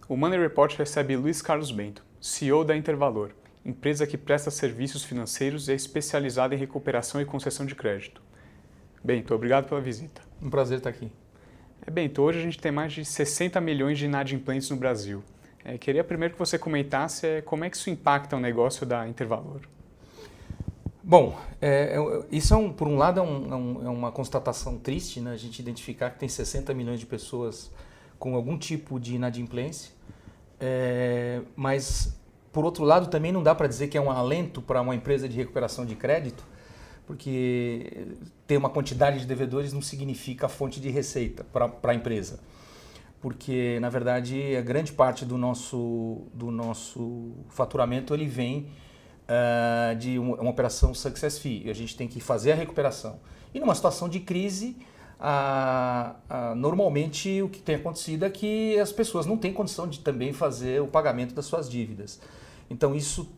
O Money Report recebe Luiz Carlos Bento, CEO da Intervalor, empresa que presta serviços financeiros e é especializada em recuperação e concessão de crédito. Bento, obrigado pela visita. Um prazer estar aqui. Bento, hoje a gente tem mais de 60 milhões de inadimplentes no Brasil. Queria primeiro que você comentasse como é que isso impacta o negócio da Intervalor. Bom, isso por um lado é uma constatação triste, né? A gente identificar que tem 60 milhões de pessoas com algum tipo de inadimplência, mas por outro lado também não dá para dizer que é um alento para uma empresa de recuperação de crédito, porque ter uma quantidade de devedores não significa fonte de receita para a empresa. Porque, na verdade, a grande parte do nosso faturamento ele vem de uma operação success fee. E a gente tem que fazer a recuperação. E numa situação de crise, normalmente o que tem acontecido é que as pessoas não têm condição de também fazer o pagamento das suas dívidas. Então isso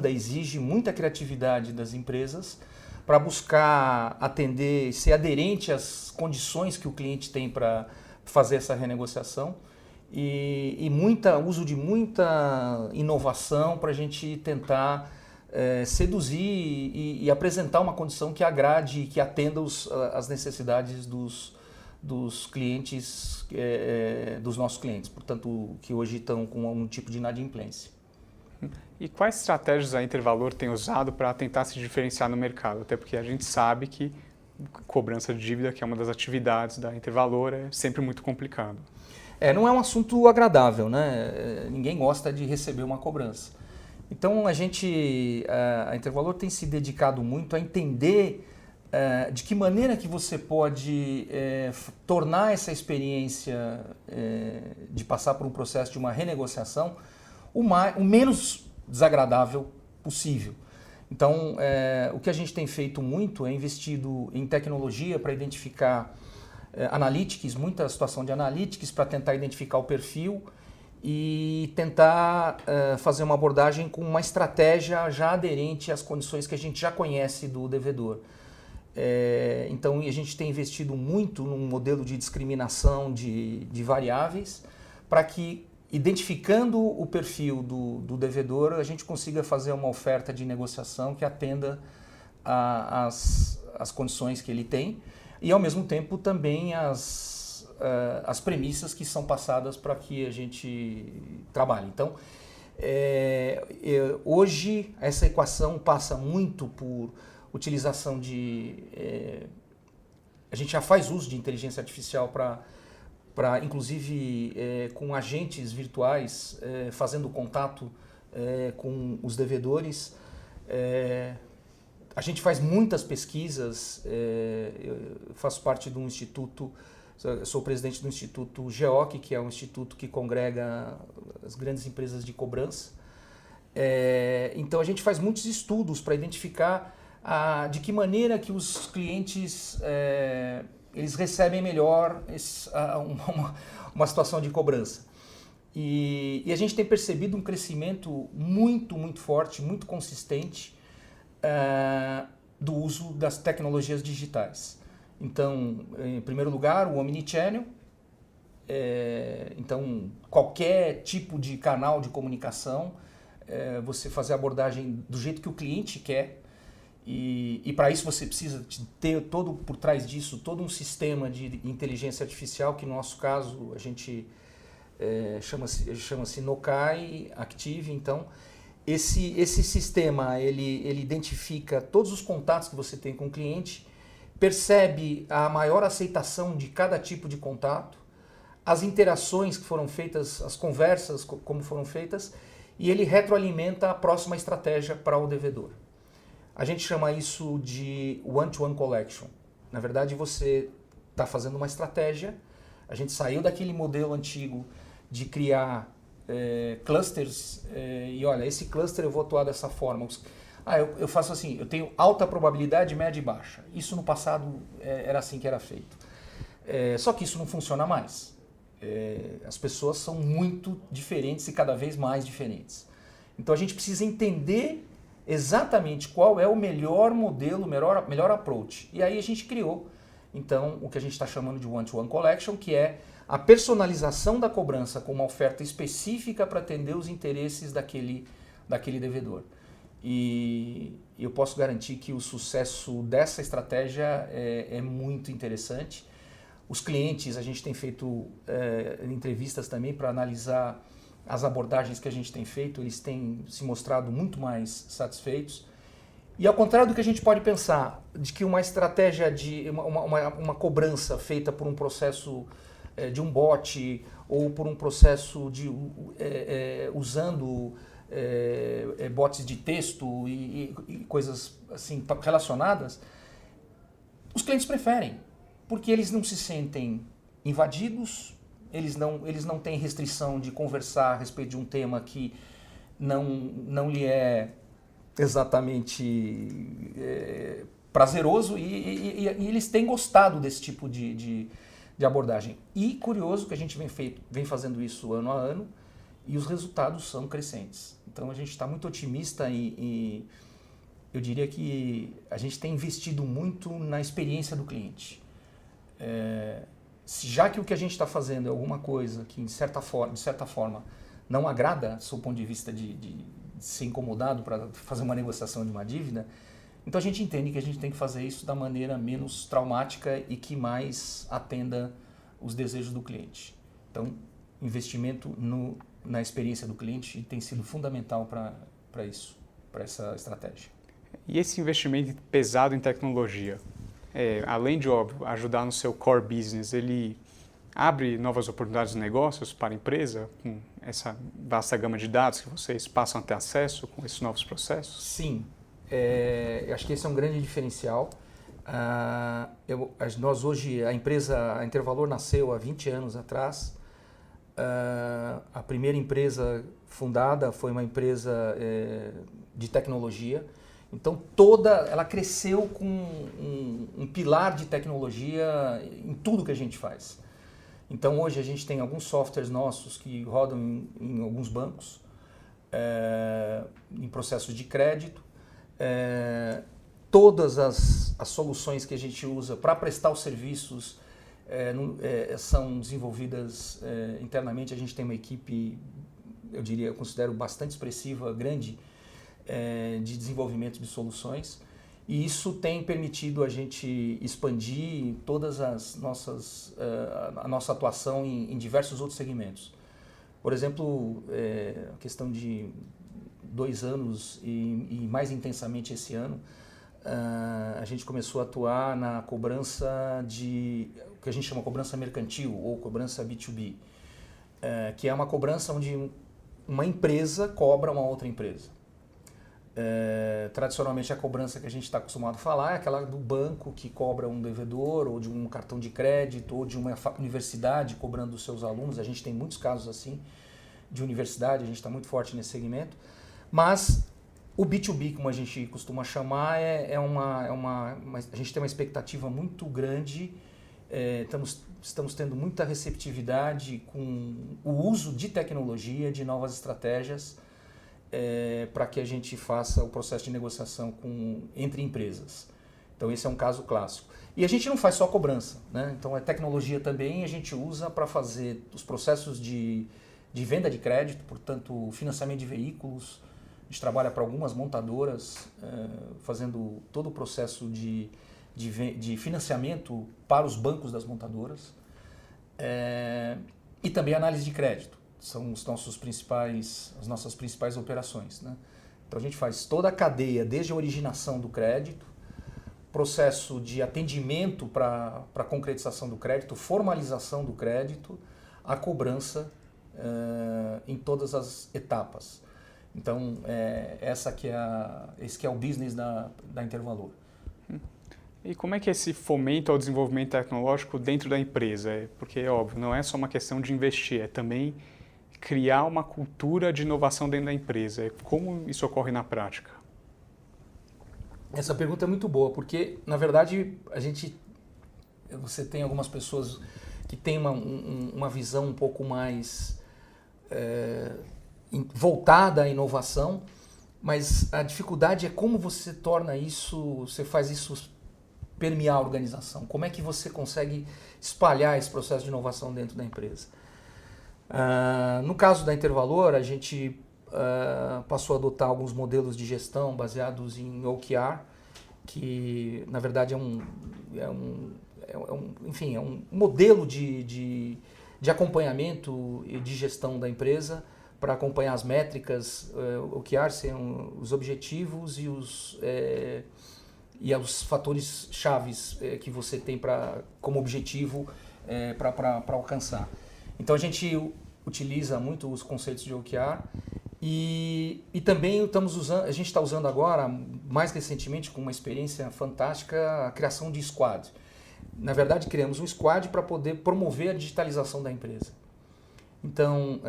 exige muita criatividade das empresas para buscar atender, ser aderente às condições que o cliente tem para fazer essa renegociação e uso de muita inovação para a gente tentar seduzir e apresentar uma condição que agrade e que atenda as necessidades dos clientes, dos nossos clientes, portanto, que hoje estão com algum tipo de inadimplência. E quais estratégias a Intervalor tem usado para tentar se diferenciar no mercado? Até porque a gente sabe que cobrança de dívida, que é uma das atividades da Intervalor, é sempre muito complicado. Não é um assunto agradável, né? Ninguém gosta de receber uma cobrança. Então a Intervalor tem se dedicado muito a entender de que maneira que você pode tornar essa experiência de passar por um processo de uma renegociação o menos desagradável possível. Então, o que a gente tem feito muito é investido em tecnologia para identificar analytics, muita situação de analytics para tentar identificar o perfil e tentar fazer uma abordagem com uma estratégia já aderente às condições que a gente já conhece do devedor. Então, a gente tem investido muito num modelo de discriminação de variáveis para que, identificando o perfil do devedor, a gente consiga fazer uma oferta de negociação que atenda às condições que ele tem e, ao mesmo tempo, também as premissas que são passadas para que a gente trabalhe. Então, hoje, essa equação passa muito por utilização a gente já faz uso de inteligência artificial para inclusive com agentes virtuais fazendo contato com os devedores. A gente faz muitas pesquisas, eu faço parte de um instituto, sou presidente do Instituto GEOC, que é um instituto que congrega as grandes empresas de cobrança. Então a gente faz muitos estudos para identificar de que maneira que os clientes eles recebem melhor uma situação de cobrança. E a gente tem percebido um crescimento muito, muito forte, muito consistente do uso das tecnologias digitais. Então, em primeiro lugar, o Omnichannel. Então, qualquer tipo de canal de comunicação, você fazer a abordagem do jeito que o cliente quer. E para isso você precisa ter por trás disso todo um sistema de inteligência artificial, que no nosso caso a gente chama-se Nokai Active. Então esse sistema ele identifica todos os contatos que você tem com o cliente, percebe a maior aceitação de cada tipo de contato, as interações que foram feitas, as conversas como foram feitas, e ele retroalimenta a próxima estratégia para o devedor. A gente chama isso de one-to-one collection. Na verdade, você está fazendo uma estratégia. A gente saiu daquele modelo antigo de criar clusters e olha, esse cluster eu vou atuar dessa forma. Eu faço assim, eu tenho alta probabilidade, média e baixa. Isso no passado era assim que era feito. Só que isso não funciona mais. As pessoas são muito diferentes e cada vez mais diferentes. Então a gente precisa entender exatamente qual é o melhor modelo, o melhor approach. E aí a gente criou, então, o que a gente está chamando de One-to-One Collection, que é a personalização da cobrança com uma oferta específica para atender os interesses daquele devedor. E eu posso garantir que o sucesso dessa estratégia é muito interessante. Os clientes, a gente tem feito entrevistas também para analisar as abordagens que a gente tem feito, eles têm se mostrado muito mais satisfeitos. E ao contrário do que a gente pode pensar, de que uma estratégia de uma cobrança feita por um processo de um bot ou por um processo de usando bots de texto e coisas assim relacionadas, os clientes preferem, porque eles não se sentem invadidos, eles não têm restrição de conversar a respeito de um tema que não lhe é exatamente prazeroso e eles têm gostado desse tipo de abordagem. E curioso que a gente vem fazendo isso ano a ano e os resultados são crescentes. Então a gente está muito otimista e eu diria que a gente tem investido muito na experiência do cliente. Já que o que a gente está fazendo é alguma coisa que de certa forma não agrada, do seu ponto de vista de ser incomodado para fazer uma negociação de uma dívida, então a gente entende que a gente tem que fazer isso da maneira menos traumática e que mais atenda os desejos do cliente. Então, investimento na experiência do cliente tem sido fundamental para isso, para essa estratégia. E esse investimento pesado em tecnologia, além de, óbvio, ajudar no seu core business, ele abre novas oportunidades de negócios para a empresa, com essa vasta gama de dados que vocês passam a ter acesso com esses novos processos? Sim, eu acho que esse é um grande diferencial. Nós hoje, a Intervalor nasceu há 20 anos atrás. A primeira empresa fundada foi uma empresa de tecnologia. Então ela cresceu com um pilar de tecnologia em tudo que a gente faz. Então hoje a gente tem alguns softwares nossos que rodam em alguns bancos, em processos de crédito. Todas as soluções que a gente usa para prestar os serviços são desenvolvidas internamente. A gente tem uma equipe, eu considero bastante expressiva, grande, de desenvolvimento de soluções. E isso tem permitido a gente expandir todas a nossa atuação em diversos outros segmentos. Por exemplo, a questão de 2 anos e mais intensamente esse ano, a gente começou a atuar na cobrança o que a gente chama de cobrança mercantil ou cobrança B2B, que é uma cobrança onde uma empresa cobra uma outra empresa. Tradicionalmente a cobrança que a gente está acostumado a falar é aquela do banco que cobra um devedor, ou de um cartão de crédito, ou de uma universidade cobrando os seus alunos. A gente tem muitos casos assim de universidade, a gente está muito forte nesse segmento. Mas o B2B, como a gente costuma chamar, a gente tem uma expectativa muito grande, estamos tendo muita receptividade com o uso de tecnologia, de novas estratégias, para que a gente faça o processo de negociação entre empresas. Então esse é um caso clássico. E a gente não faz só cobrança, né? Então a tecnologia também a gente usa para fazer os processos de venda de crédito, portanto financiamento de veículos. A gente trabalha para algumas montadoras, fazendo todo o processo de financiamento para os bancos das montadoras. E também análise de crédito. São as nossas principais operações, né? Então a gente faz toda a cadeia, desde a originação do crédito, processo de atendimento para a concretização do crédito, formalização do crédito, a cobrança em todas as etapas. Então esse que é o business da Intervalor. E como é que é esse fomento ao desenvolvimento tecnológico dentro da empresa? Porque, é óbvio, não é só uma questão de investir, é também criar uma cultura de inovação dentro da empresa. Como isso ocorre na prática? Essa pergunta é muito boa, porque, na verdade, você tem algumas pessoas que têm uma visão um pouco mais voltada à inovação, mas a dificuldade é como você torna isso, você faz isso permear a organização? Como é que você consegue espalhar esse processo de inovação dentro da empresa? No caso da Intervalor, a gente passou a adotar alguns modelos de gestão baseados em OKR, que na verdade é um modelo de acompanhamento e de gestão da empresa para acompanhar as métricas. OKR são os objetivos e os fatores chaves que você tem como objetivo para alcançar. Então a gente utiliza muito os conceitos de OKR e também a gente está usando agora, mais recentemente, com uma experiência fantástica, a criação de squad. Na verdade, criamos um squad para poder promover a digitalização da empresa. Então,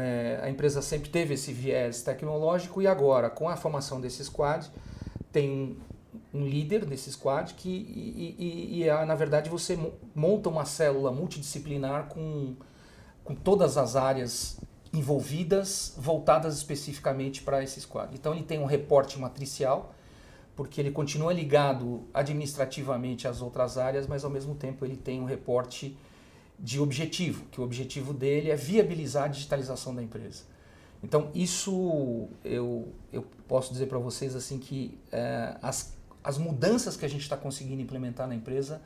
a empresa sempre teve esse viés tecnológico e agora, com a formação desse squad, tem um líder desse squad na verdade, você monta uma célula multidisciplinar com todas as áreas envolvidas, voltadas especificamente para esse squad. Então, ele tem um reporte matricial, porque ele continua ligado administrativamente às outras áreas, mas ao mesmo tempo ele tem um reporte de objetivo, que o objetivo dele é viabilizar a digitalização da empresa. Então eu posso dizer para vocês assim que as mudanças que a gente está conseguindo implementar na empresa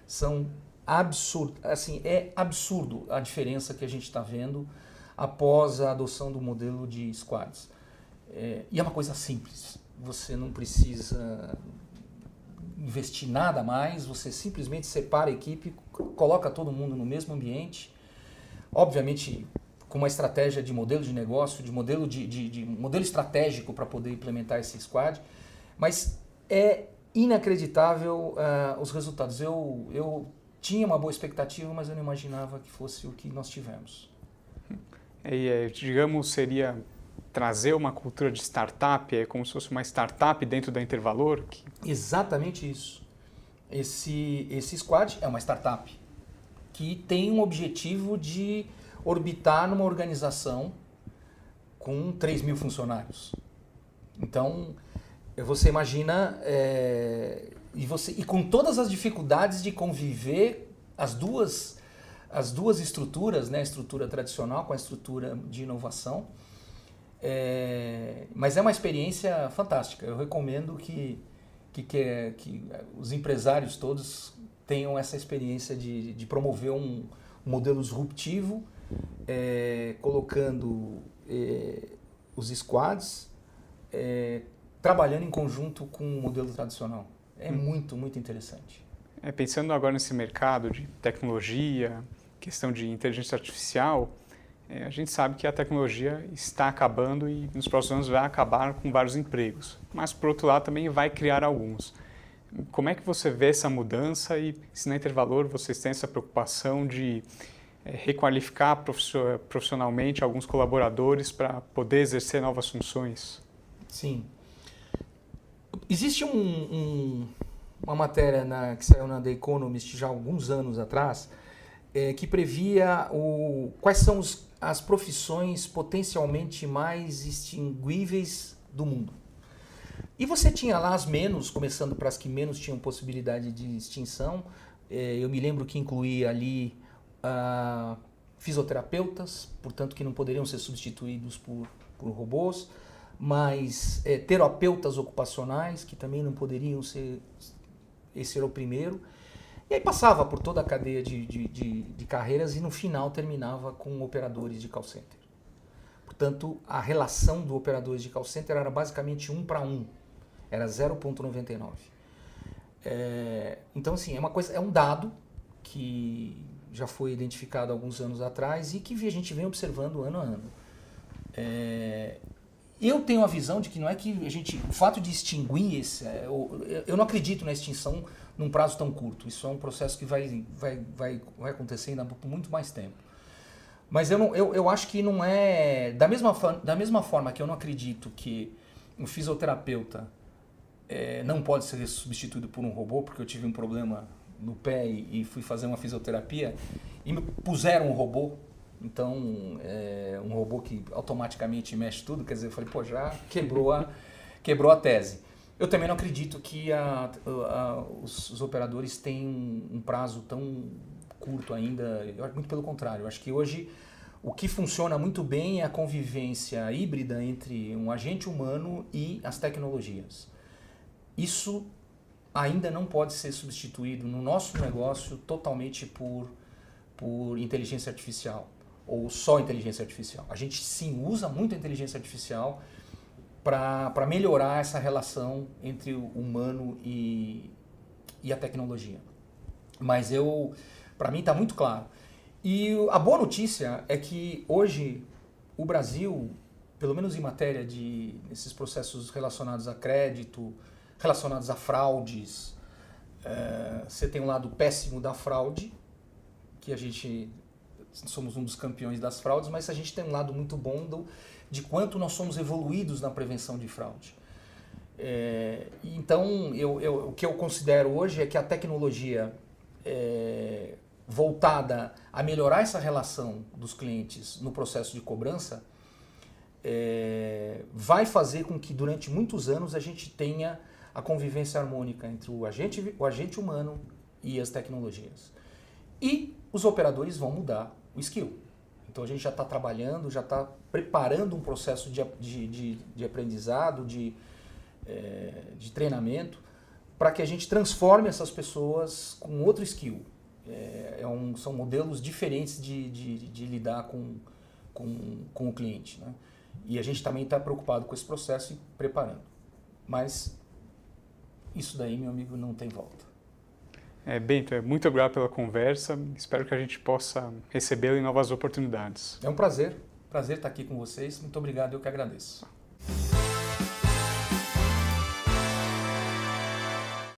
são absurdas. Assim, é absurdo a diferença que a gente está vendo após a adoção do modelo de squads. E é uma coisa simples. Você não precisa investir nada a mais, você simplesmente separa a equipe, coloca todo mundo no mesmo ambiente, obviamente com uma estratégia de modelo de negócio, de modelo estratégico para poder implementar esse squad, mas é inacreditável os resultados. Eu tinha uma boa expectativa, mas eu não imaginava que fosse o que nós tivemos. Digamos, seria trazer uma cultura de startup, como se fosse uma startup dentro da Intervalor? Exatamente isso. Esse squad é uma startup que tem um objetivo de orbitar numa organização com 3.000 funcionários. Então, você imagina, e com todas as dificuldades de conviver as duas estruturas, né? A estrutura tradicional com a estrutura de inovação. Mas é uma experiência fantástica. Eu recomendo que os empresários todos tenham essa experiência de promover um modelo disruptivo, colocando os squads, trabalhando em conjunto com o modelo tradicional. É muito, muito interessante. Pensando agora nesse mercado de tecnologia, questão de inteligência artificial, a gente sabe que a tecnologia está acabando e nos próximos anos vai acabar com vários empregos, mas por outro lado também vai criar alguns. Como é que você vê essa mudança e se na Intervalor vocês têm essa preocupação de requalificar profissionalmente alguns colaboradores para poder exercer novas funções? Sim. Existe uma matéria que saiu na The Economist já há alguns anos atrás, que previa quais são as profissões potencialmente mais extinguíveis do mundo. E você tinha lá as menos, começando para as que menos tinham possibilidade de extinção. Eu me lembro que incluía ali fisioterapeutas, portanto que não poderiam ser substituídos por robôs, mas terapeutas ocupacionais, que também não poderiam ser, esse era o primeiro. E aí passava por toda a cadeia de carreiras e no final terminava com operadores de call center. Portanto, a relação do operadores de call center era basicamente 1 para 1, era 0,99. Então, assim, é um dado que já foi identificado há alguns anos atrás e que a gente vem observando ano a ano. Eu tenho a visão de que não é que o fato de extinguir eu não acredito na extinção num prazo tão curto. Isso é um processo que vai acontecer ainda por muito mais tempo. Mas eu acho que não é... Da mesma forma que eu não acredito que um fisioterapeuta não pode ser substituído por um robô, porque eu tive um problema no pé e fui fazer uma fisioterapia e me puseram um robô. Então, um robô que automaticamente mexe tudo, quer dizer, eu falei, já quebrou a tese. Eu também não acredito que os operadores têm um prazo tão curto ainda. Muito pelo contrário. Eu acho que hoje o que funciona muito bem é a convivência híbrida entre um agente humano e as tecnologias. Isso ainda não pode ser substituído no nosso negócio totalmente por inteligência artificial ou só inteligência artificial. A gente sim usa muito a inteligência artificial para melhorar essa relação entre o humano e a tecnologia. Mas para mim está muito claro. E a boa notícia é que hoje o Brasil, pelo menos em matéria desses processos relacionados a crédito, relacionados a fraudes, você tem um lado péssimo da fraude, que a gente somos um dos campeões das fraudes, mas a gente tem um lado muito bom de quanto nós somos evoluídos na prevenção de fraude. Então, o que eu considero hoje é que a tecnologia voltada a melhorar essa relação dos clientes no processo de cobrança vai fazer com que durante muitos anos a gente tenha a convivência harmônica entre o agente humano e as tecnologias. E os operadores vão mudar o skill. Então a gente já está trabalhando, já está preparando um processo de aprendizado, de treinamento, para que a gente transforme essas pessoas com outro skill. São modelos diferentes de lidar com o cliente, né? E a gente também está preocupado com esse processo e preparando. Mas isso daí, meu amigo, não tem volta. Bento, muito obrigado pela conversa. Espero que a gente possa recebê-lo em novas oportunidades. É um prazer estar aqui com vocês. Muito obrigado, eu que agradeço.